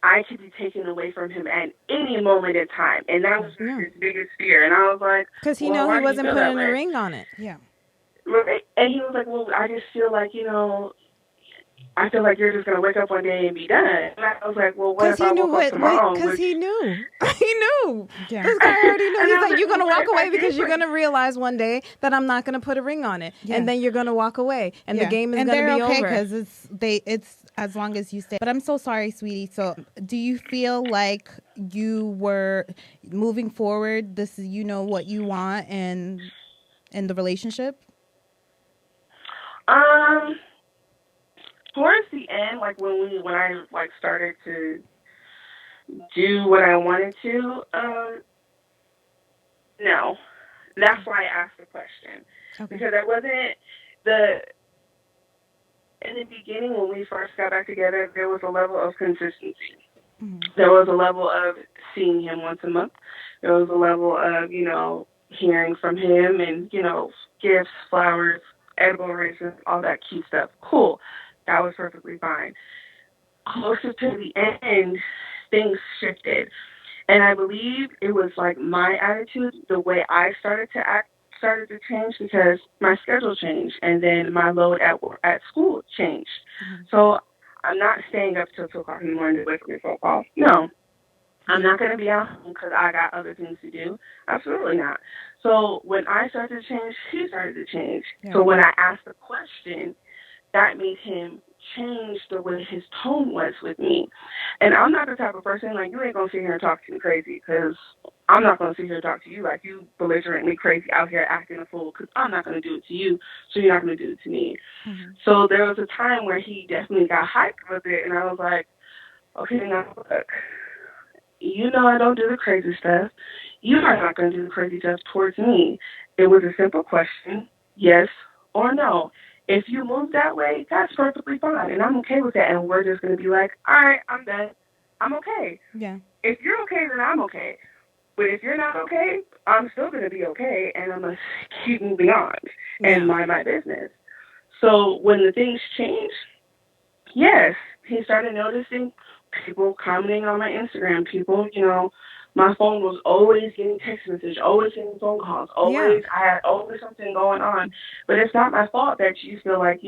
I could be taken away from him at any moment in time. And that was his biggest fear. And I was like, because he well, know he why do you wasn't feel that putting a way? ring on it. Yeah. Right. And he was like, well, I just feel like, I feel like you're just going to wake up one day and be done. And I was like, well, what if I woke up tomorrow? Because he knew. He knew. Yeah. This guy already knew. He's like, you're going to walk away I because did, you're going to realize one day that I'm not going to put a ring on it. Yeah. And then you're going to walk away. And the game is going to be over. Because it's as long as you stay. But I'm so sorry, sweetie. So do you feel like you were moving forward? This is, what you want in the relationship? Towards the end, like when I like started to do what I wanted to, no. That's why I asked the question. Okay. Because I wasn't in the beginning when we first got back together, there was a level of consistency. Mm-hmm. There was a level of seeing him once a month. There was a level of, hearing from him and, gifts, flowers, edible raisins, all that cute stuff. Cool. That was perfectly fine. Closer to the end, things shifted. And I believe it was like my attitude, the way I started to act started to change because my schedule changed and then my load at school changed. Mm-hmm. So I'm not staying up till 2 o'clock in the morning to wake up your phone call. No. I'm not going to be out because I got other things to do. Absolutely not. So when I started to change, he started to change. Yeah. So when I asked the question, that made him change the way his tone was with me. And I'm not the type of person, like, you ain't going to sit here and talk to me crazy because I'm not going to sit here and talk to you like you belligerently crazy out here acting a fool because I'm not going to do it to you, so you're not going to do it to me. Mm-hmm. So there was a time where he definitely got hyped with it, and I was like, okay, now look, I don't do the crazy stuff. You are not going to do the crazy stuff towards me. It was a simple question, yes or no. If you move that way, that's perfectly fine, and I'm okay with that. And we're just going to be like, all right, I'm done. I'm okay. Yeah. If you're okay, then I'm okay. But if you're not okay, I'm still going to be okay, and I'm going to keep moving on and mind my business. So when the things changed, yes, he started noticing people commenting on my Instagram. People, my phone was always getting text messages, always getting phone calls, always, I had always something going on. But it's not my fault that you feel like,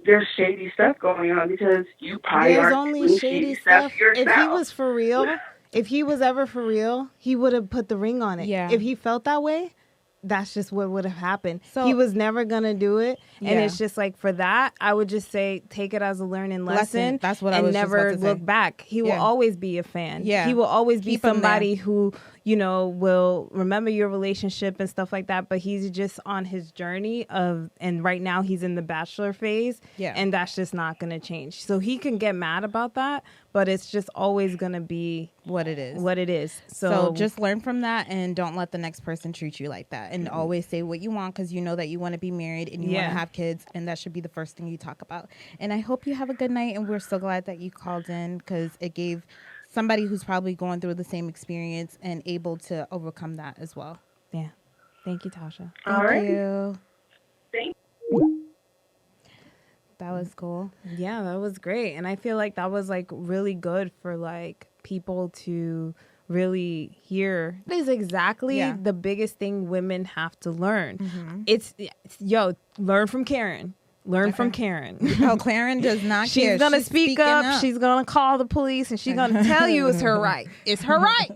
there's shady stuff going on because you probably there's are only doing shady stuff yourself. If he was for real, if he was ever for real, he would have put the ring on it. Yeah. If he felt that way, that's just what would have happened. So he was never going to do it. And it's just like, for that, I would just say, take it as a learning lesson. That's what I was never just about to look say. Back. He will always be a fan. Yeah. He will always be somebody who, will remember your relationship and stuff like that. But he's just on his journey and right now he's in the bachelor phase. Yeah. And that's just not going to change. So he can get mad about that, but it's just always going to be what it is. So just learn from that and don't let the next person treat you like that. And always say what you want because you know that you want to be married and you want to have kids, and that should be the first thing you talk about. And I hope you have a good night, and we're so glad that you called in because it gave somebody who's probably going through the same experience and able to overcome that as well. Yeah. Thank you, Tasha. Thank you. Thank you. That was cool. Yeah, that was great. And I feel like that was like really good for like people to really hear. That is exactly the biggest thing women have to learn. Mm-hmm. It's learn from Karen. Learn from Karen. Oh, Karen does not care. She's going to speak up. She's going to call the police, and she's going to tell you it's her right. It's her right.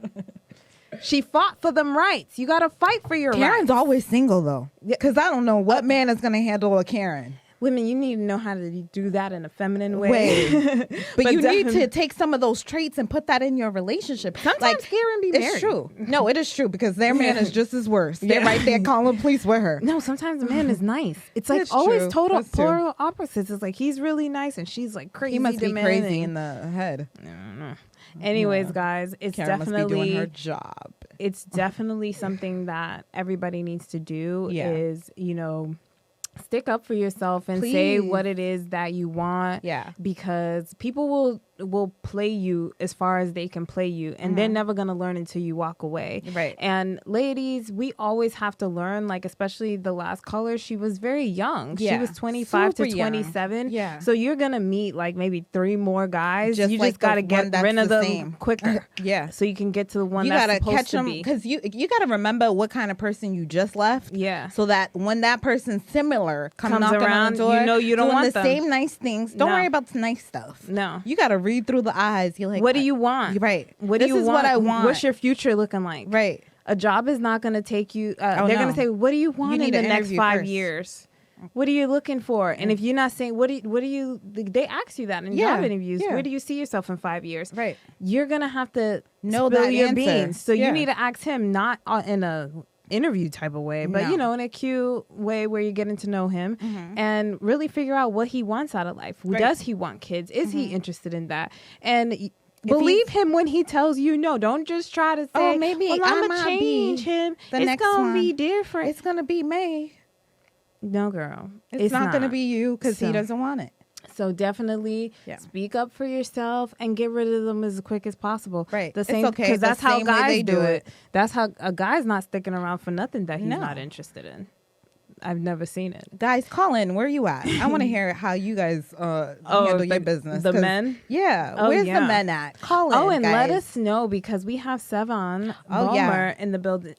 She fought for them rights. You got to fight for your rights. Karen's always single, though. Because I don't know what man is going to handle a Karen. Women, you need to know how to do that in a feminine way. But you need to take some of those traits and put that in your relationship. Sometimes Karen be married. It's true. No, it is true because their man is just as worse. They're right there calling the police with her. No, sometimes the man is nice. It's like always total opposites. It's like he's really nice and she's like crazy. He must be demanding. crazy in the head. I don't know. Anyways, guys, it's Karen definitely must be doing her job. It's definitely something that everybody needs to do. Is stick up for yourself and say what it is that you want. Yeah. Because people will will play you as far as they can play you, and they're never going to learn until you walk away. Right. And ladies, we always have to learn, like, especially the last caller, she was very young. Yeah. She was 25 Super to 27. Yeah. So you're going to meet like maybe 3 more guys. Just you like just got to the get one that's rid of the them same. quicker. Yeah. So you can get to the one You that's gotta supposed catch to them be. because you gotta remember what kind of person you just left. Yeah. So that when that person similar comes knocking around, on the door, you know you don't doing want the them. same nice things. Don't No. worry about the nice stuff. No. You gotta read through the eyes. You're like, What do you want? You're right. What do This you is want? what I want. What's your future looking like? Right. A job is not going to take you. They're no. going to say, "What do you want You in need the to next interview 5 first. years? What are you looking for?" And if you're not saying, "What do you?" They ask you that in Yeah. job interviews. Yeah. Where do you see yourself in 5 years? Right. You're gonna have to Know spill that your answer. beans. So Yeah. you need to ask him not in a interview type of way, but No. in a cute way where you're getting to know him and really figure out what he wants out of life. Right. Does he want kids? Is he interested in that? And believe him when he tells you no. Don't just try to say, Oh, maybe well, I I'm might gonna change be him. the It's next gonna be one. different. It's gonna be May. No, girl. It's not gonna be you because he doesn't want it. So definitely speak up for yourself and get rid of them as quick as possible. Right. The It's same, okay. because The that's how same way guys they do do it. it. That's how a guy's not sticking around for nothing that he's No. not interested in. I've never seen it. Guys, call in. Where you at? I want to hear how you guys handle your business. The 'Cause- men? Yeah. Oh, Where's yeah. the men at? Call in. Oh, and guys. let us know because we have Sevan Balmer in the building.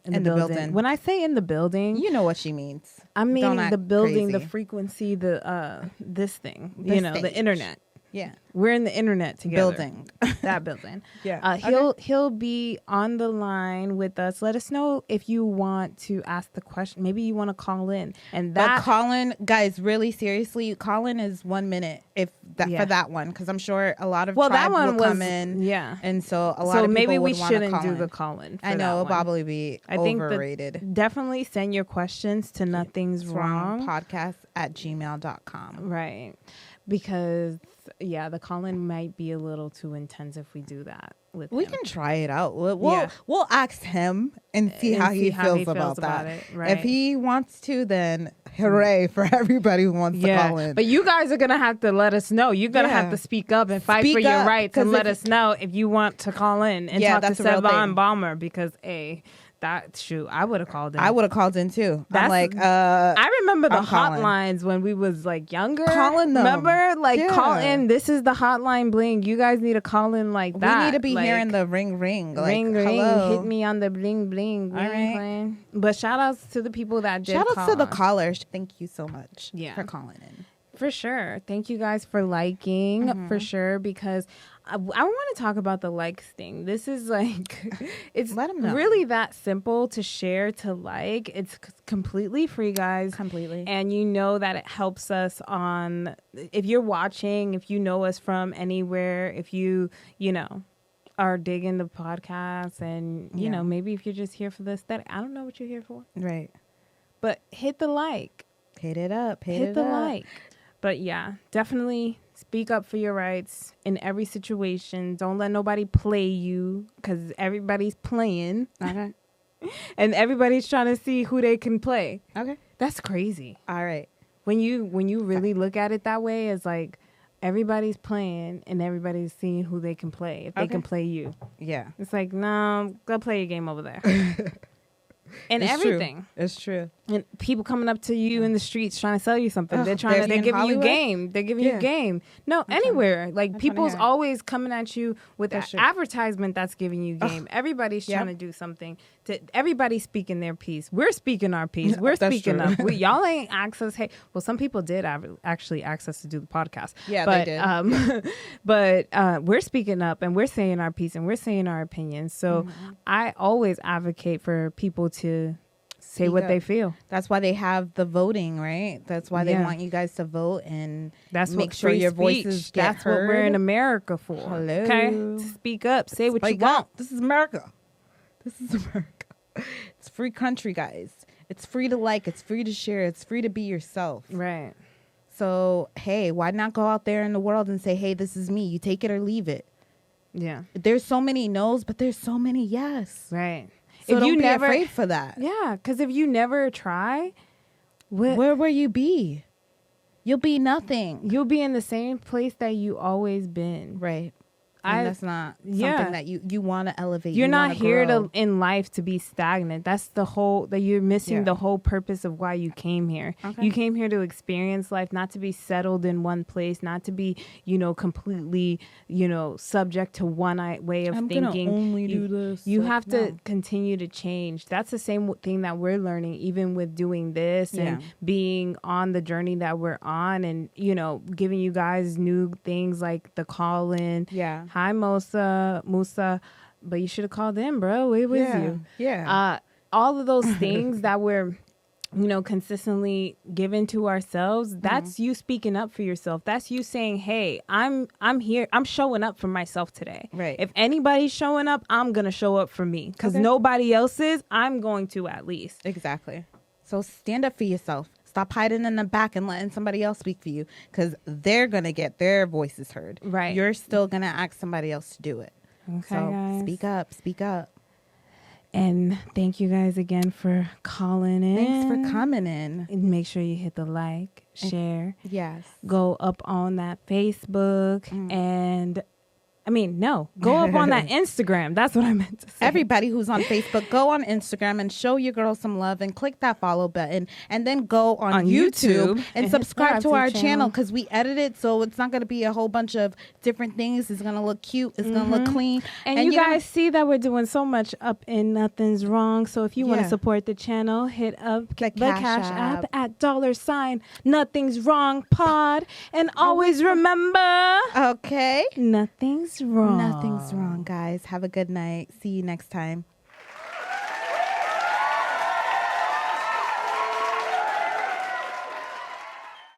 In the building. When I say in the building, You know what she means. I mean Don't act the building, the crazy. frequency, this thing, The the stage. internet. Yeah. We're in the internet together. Building. That building. Yeah. He'll be on the line with us. Let us know if you want to ask the question. Maybe you want to call in. And But that Colin, guys, really seriously, Colin is 1 minute for that one because I'm sure a lot of that tribe one will come in. Yeah. And so a lot So of people maybe we would wanna shouldn't call do in. the call in. I know it'll probably be overrated. Definitely send your questions to nothing's It's wrong podcast@gmail.com. Right. Because the call-in might be a little too intense if we do that with We him. can try it out. We'll ask him and see how he feels about that. it, right. If he wants to, then hooray for everybody who wants to call in. But you guys are gonna have to let us know. You're gonna have Yeah. to speak up and fight Speak for your up, rights and 'cause let if- us know if you want to call in and Yeah, talk to that's a real Sevan thing. Balmer because I would have called in. I would have called in too. That's- I'm like, I remember the I'm calling. hotlines when we was like younger. Calling them. Remember? Like Yeah. call in. This is the hotline Bling. You guys need to call in like that. we need to be like, hearing the ring ring. Like, ring ring. hello. Hit me on the bling bling. All right. Playing. But shout outs to the people that did Shout call outs to the on. callers. Thank you so much for calling in. For sure. Thank you guys for liking, for sure, because I want to talk about the likes thing. This is like, it's Let 'em know. really that simple to share, to like. It's completely free, guys. Completely. And you know that it helps us on, if you're watching, if you know us from anywhere, if you are digging the podcast and, you know, maybe if you're just here for the aesthetic. I don't know what you're here for. Right. But hit the like. Hit it up. Hit the like. But yeah, definitely speak up for your rights in every situation. Don't let nobody play you because everybody's playing. Okay. And everybody's trying to see who they can play. Okay. That's crazy. All right. When you really look at it that way, it's like everybody's playing and everybody's seeing who they can play. If they can play you. Yeah. It's like, no, go play your game over there. And It's everything. True. It's true. And people coming up to you in the streets trying to sell you something. Ugh, They're in giving Hollywood? you game. They're giving you game. No, anywhere. Like That's people's funny, yeah. always coming at you with an That's true. advertisement that's giving you game. Everybody's trying to do something. Everybody's speaking their piece. We're speaking our piece. We're That's speaking true. up. Y'all ain't asked us. Hey, well, some people did actually ask us to do the podcast. Yeah, but, they did. But we're speaking up and we're saying our piece and we're saying our opinions. So I always advocate for people to say Speak what up. they feel. That's why they have the voting, right? That's why they Yeah. want you guys to vote and That's make what sure free your speech, voices get That's heard. what we're in America for. Hello. Okay, speak up. Say what you Speak want. up. This is America. This is America. It's a free country, guys. It's free to like. It's free to share. It's free to be yourself. Right. So, hey, why not go out there in the world and say, hey, this is me. You take it or leave it. Yeah. There's so many no's, but there's so many yes. Right. So if don't you be never, afraid for that. Yeah, because if you never try, Where will you be? you'll be nothing. You'll be in the same place that you always been. Right. And that's not something that you want to elevate. You're not here in life to be stagnant. That's that you're missing the whole purpose of why you came here. Okay. You came here to experience life, not to be settled in one place, not to be, completely, subject to one way of thinking. I'm gonna only do this. You have to continue to change. That's the same thing that we're learning, even with doing this and being on the journey that we're on, and giving you guys new things like the call in. Yeah. Hi, Musa, but you should have called in, bro. Where was you? Yeah. All of those things that we're, consistently given to ourselves. That's you speaking up for yourself. That's you saying, "Hey, I'm here. I'm showing up for myself today. Right. If anybody's showing up, I'm gonna show up for me because nobody else is. I'm going to at least." Exactly. So stand up for yourself. Stop hiding in the back and letting somebody else speak for you, because they're going to get their voices heard. Right. You're still going to ask somebody else to do it. Okay, so guys. Speak up. And thank you guys again for calling in. Thanks for coming in. And make sure you hit the like, share. Yes. Go up on that Facebook and... go up on that Instagram. That's what I meant to say. Everybody who's on Facebook, go on Instagram and show your girl some love and click that follow button, and then go on YouTube and subscribe to our channel, because we edit it so it's not going to be a whole bunch of different things. It's going to look cute. It's going to look clean. And you guys see that we're doing so much up in Nothing's Wrong. So if you want to support the channel, hit up the Cash App at $ Nothing's Wrong Pod. And always remember, okay, nothing's wrong. Nothing's wrong, guys. Have a good night. See you next time.